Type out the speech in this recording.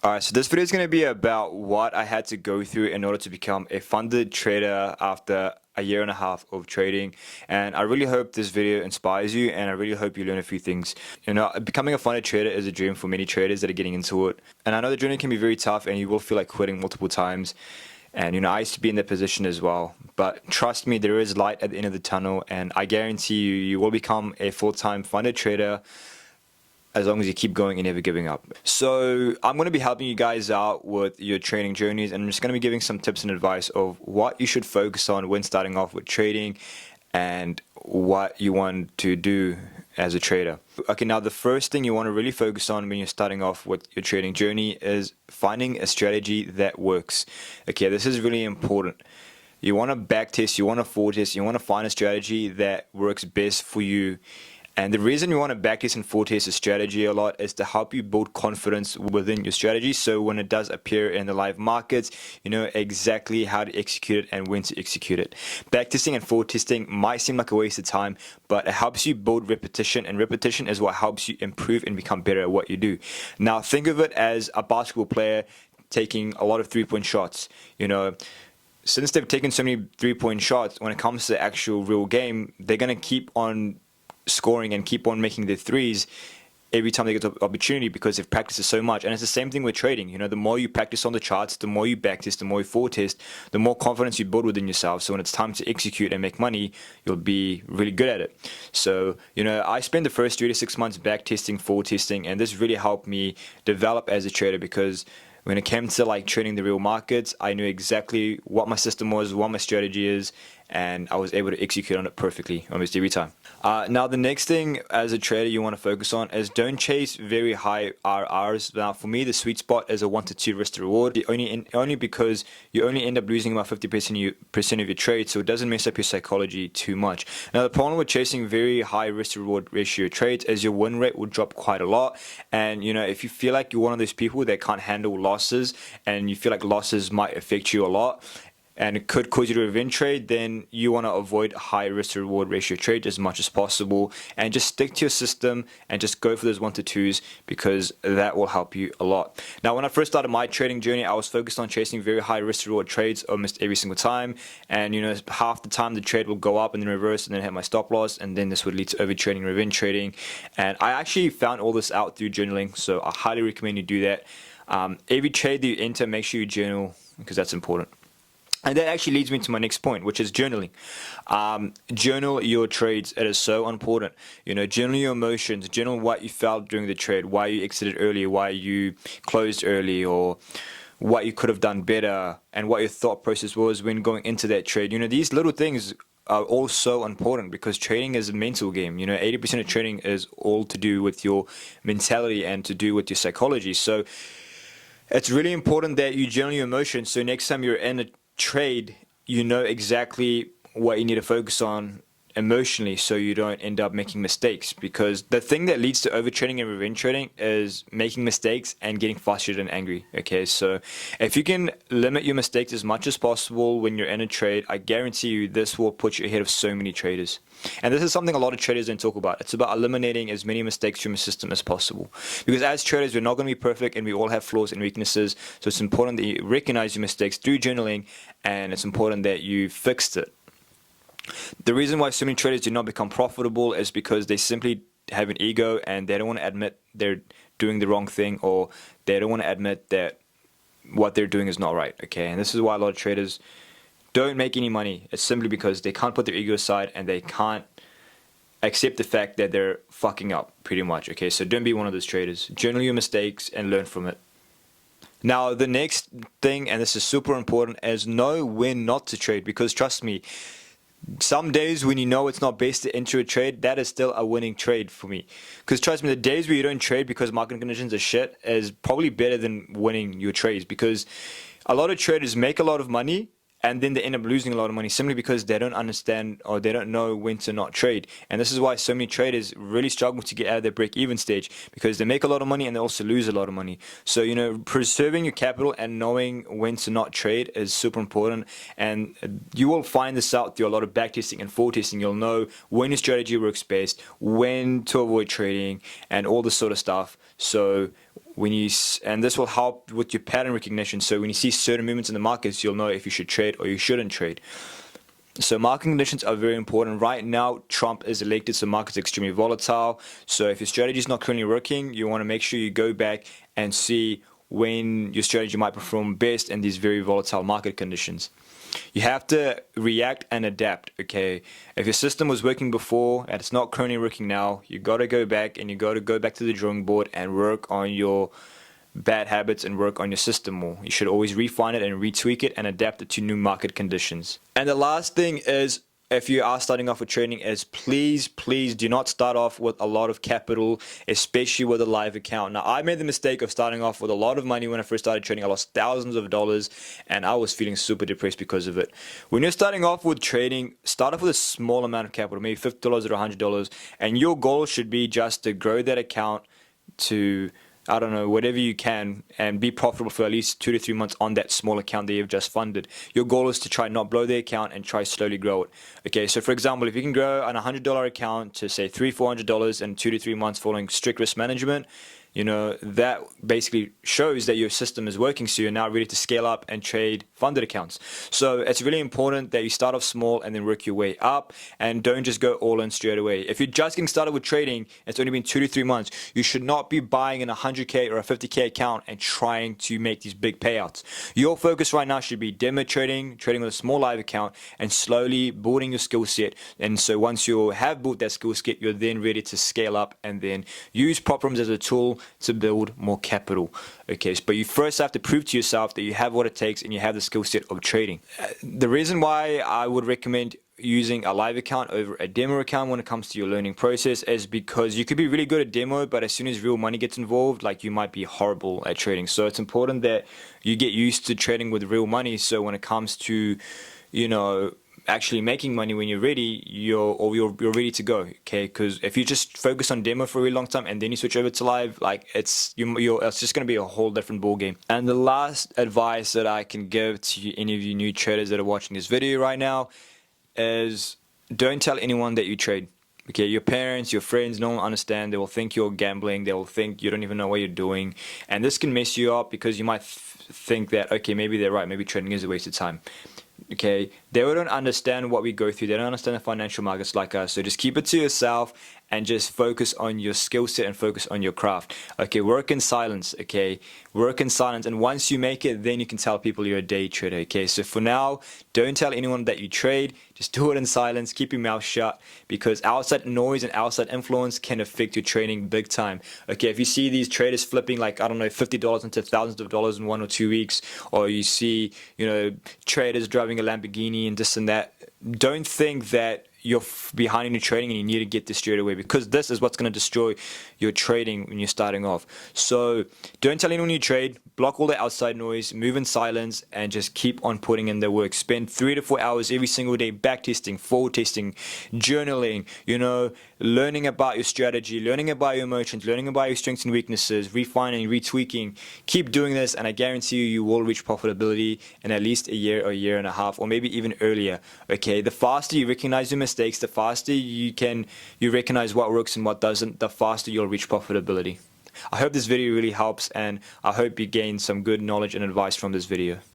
Alright, so this video is going to be about what I had to go through in order to become a funded trader after a year and a half of trading. And I really hope this video inspires you, and I really hope you learn a few things. You know, becoming a funded trader is a dream for many traders that are getting into it. And I know the journey can be very tough and you will feel like quitting multiple times. And you know, I used to be in that position as well. But trust me, there is light at the end of the tunnel, and I guarantee you, you will become a full-time funded trader as long as you keep going and never giving up. So I'm going to be helping you guys out with your trading journeys, and I'm just going to be giving some tips and advice of what you should focus on when starting off with trading and what you want to do as a trader. Okay, now the first thing you want to really focus on when you're starting off with your trading journey is finding a strategy that works. Okay, this is really important. You want to backtest, you want to forward test, you want to find a strategy that works best for you. And the reason you want to backtest and forward test a strategy a lot is to help you build confidence within your strategy. So when it does appear in the live markets, you know exactly how to execute it and when to execute it. Backtesting and forward testing might seem like a waste of time, but it helps you build repetition, and repetition is what helps you improve and become better at what you do. Now think of it as a basketball player taking a lot of three-point shots. You know, since they've taken so many three-point shots, when it comes to the actual real game, they're going to keep on scoring and keep on making their threes every time they get the opportunity because they've practiced it so much. And it's the same thing with trading. You know, the more you practice on the charts, the more you backtest, the more you forward test, the more confidence you build within yourself. So when it's time to execute and make money, you'll be really good at it. So, you know, I spent the first 3 to 6 months backtesting, forward testing, and this really helped me develop as a trader because when it came to like trading the real markets, I knew exactly what my system was, what my strategy is, and I was able to execute on it perfectly almost every time. Now the next thing as a trader you want to focus on is don't chase very high RRs. Now for me the sweet spot is a 1 to 2 risk to reward, only because you only end up losing about 50% of your trade, so it doesn't mess up your psychology too much. Now the problem with chasing very high risk to reward ratio trades is your win rate will drop quite a lot. And you know, if you feel like you're one of those people that can't handle losses and you feel like losses might affect you a lot and it could cause you to revenge trade, then you want to avoid high risk to reward ratio trades as much as possible and just stick to your system and just go for those 1 to 2s because that will help you a lot. Now when I first started my trading journey, I was focused on chasing very high risk to reward trades almost every single time, and you know, half the time the trade will go up and then reverse and then hit my stop loss, and then this would lead to over trading, revenge trading. And I actually found all this out through journaling, so I highly recommend you do that. Every trade that you enter, make sure you journal because that's important. And that actually leads me to my next point, which is journaling. Journal your trades. It is so important. You know, journal your emotions. Journal what you felt during the trade, why you exited early, why you closed early, or what you could have done better, and what your thought process was when going into that trade. You know, these little things are all so important because trading is a mental game. You know, 80% of trading is all to do with your mentality and to do with your psychology. So it's really important that you journal your emotions, so next time you're in a trade, you know exactly what you need to focus on emotionally so you don't end up making mistakes, because the thing that leads to overtrading and revenge trading is making mistakes and getting frustrated and angry. Okay, so if you can limit your mistakes as much as possible when you're in a trade, I guarantee you this will put you ahead of so many traders. And this is something a lot of traders don't talk about. It's about eliminating as many mistakes from your system as possible, because as traders we're not going to be perfect and we all have flaws and weaknesses. So it's important that you recognize your mistakes through journaling, and it's important that you fixed it. The reason why so many traders do not become profitable is because they simply have an ego and they don't want to admit they're doing the wrong thing, or they don't want to admit that what they're doing is not right. Okay, and this is why a lot of traders don't make any money. It's simply because they can't put their ego aside and they can't accept the fact that they're fucking up pretty much. Okay, so don't be one of those traders. Journal your mistakes and learn from it. Now the next thing, and this is super important, is know when not to trade, because trust me, some days when you know it's not best to enter a trade, that is still a winning trade for me. Because trust me, the days where you don't trade because market conditions are shit is probably better than winning your trades, because a lot of traders make a lot of money and then they end up losing a lot of money simply because they don't understand or they don't know when to not trade. And this is why so many traders really struggle to get out of their break-even stage, because they make a lot of money and they also lose a lot of money. So, you know, preserving your capital and knowing when to not trade is super important. And you will find this out through a lot of backtesting and forward testing. You'll know when your strategy works best, when to avoid trading, and all this sort of stuff. So and this will help with your pattern recognition. So when you see certain movements in the markets, you'll know if you should trade or you shouldn't trade. So market conditions are very important. Right now, Trump is elected, so markets are extremely volatile. So if your strategy is not currently working, you want to make sure you go back and see when your strategy might perform best in these very volatile market conditions. You have to react and adapt, okay? If your system was working before and it's not currently working now, you got to go back and you got to go back to the drawing board and work on your bad habits and work on your system more. You should always refine it and retweak it and adapt it to new market conditions. And the last thing is, if you are starting off with trading, is please do not start off with a lot of capital, especially with a live account. Now, I made the mistake of starting off with a lot of money when I first started trading. I lost thousands of dollars and I was feeling super depressed because of it. When you're starting off with trading, start off with a small amount of capital, maybe $50 or $100, and your goal should be just to grow that account to, I don't know, whatever you can, and be profitable for at least 2 to 3 months on that small account that you've just funded. Your goal is to try not blow the account and try slowly grow it. Okay, so for example, if you can grow an $100 account to say $300-400 in 2 to 3 months following strict risk management, you know, that basically shows that your system is working, so you're now ready to scale up and trade funded accounts. So it's really important that you start off small and then work your way up, and don't just go all in straight away. If you're just getting started with trading, it's only been 2 to 3 months, you should not be buying an 100K or a 50K account and trying to make these big payouts. Your focus right now should be demo trading, trading with a small live account, and slowly building your skill set. And so once you have built that skill set, you're then ready to scale up and then use prop firms as a tool to build more capital. Okay, but you first have to prove to yourself that you have what it takes and you have the skill set of trading. The reason why I would recommend using a live account over a demo account when it comes to your learning process is because you could be really good at demo, but as soon as real money gets involved, like, you might be horrible at trading. So it's important that you get used to trading with real money, so when it comes to, you know, actually making money, when you're ready, you're ready to go. Okay, because if you just focus on demo for a really long time and then you switch over to live, like, it's just going to be a whole different ball game. And the last advice that I can give to any of you new traders that are watching this video right now is, don't tell anyone that you trade. Okay, your parents, your friends, no one understand. They will think you're gambling. They will think you don't even know what you're doing, and this can mess you up because you might think that, okay, maybe they're right, maybe trading is a waste of time. Okay, they don't understand what we go through. They don't understand the financial markets like us. So just keep it to yourself and just focus on your skill set and focus on your craft. Okay, work in silence. Okay, work in silence, and once you make it, then you can tell people you're a day trader. Okay, so for now, don't tell anyone that you trade. Just do it in silence. Keep your mouth shut, because outside noise and outside influence can affect your trading big time. Okay, if you see these traders flipping, like, I don't know, $50 into thousands of dollars in 1 or 2 weeks, or you see, you know, traders driving a Lamborghini and this and that, don't think that you're behind in your trading and you need to get this straight away, because this is what's going to destroy your trading when you're starting off. So don't tell anyone you trade, block all the outside noise, move in silence, and just keep on putting in the work. Spend 3 to 4 hours every single day back testing, forward testing, journaling, you know, learning about your strategy, learning about your emotions, learning about your strengths and weaknesses, refining, retweaking. Keep doing this, and I guarantee you will reach profitability in at least a year or a year and a half, or maybe even earlier. Okay, the faster you recognize your mistakes, the faster you recognize what works and what doesn't, the faster you'll reach profitability. I hope this video really helps, and I hope you gain some good knowledge and advice from this video.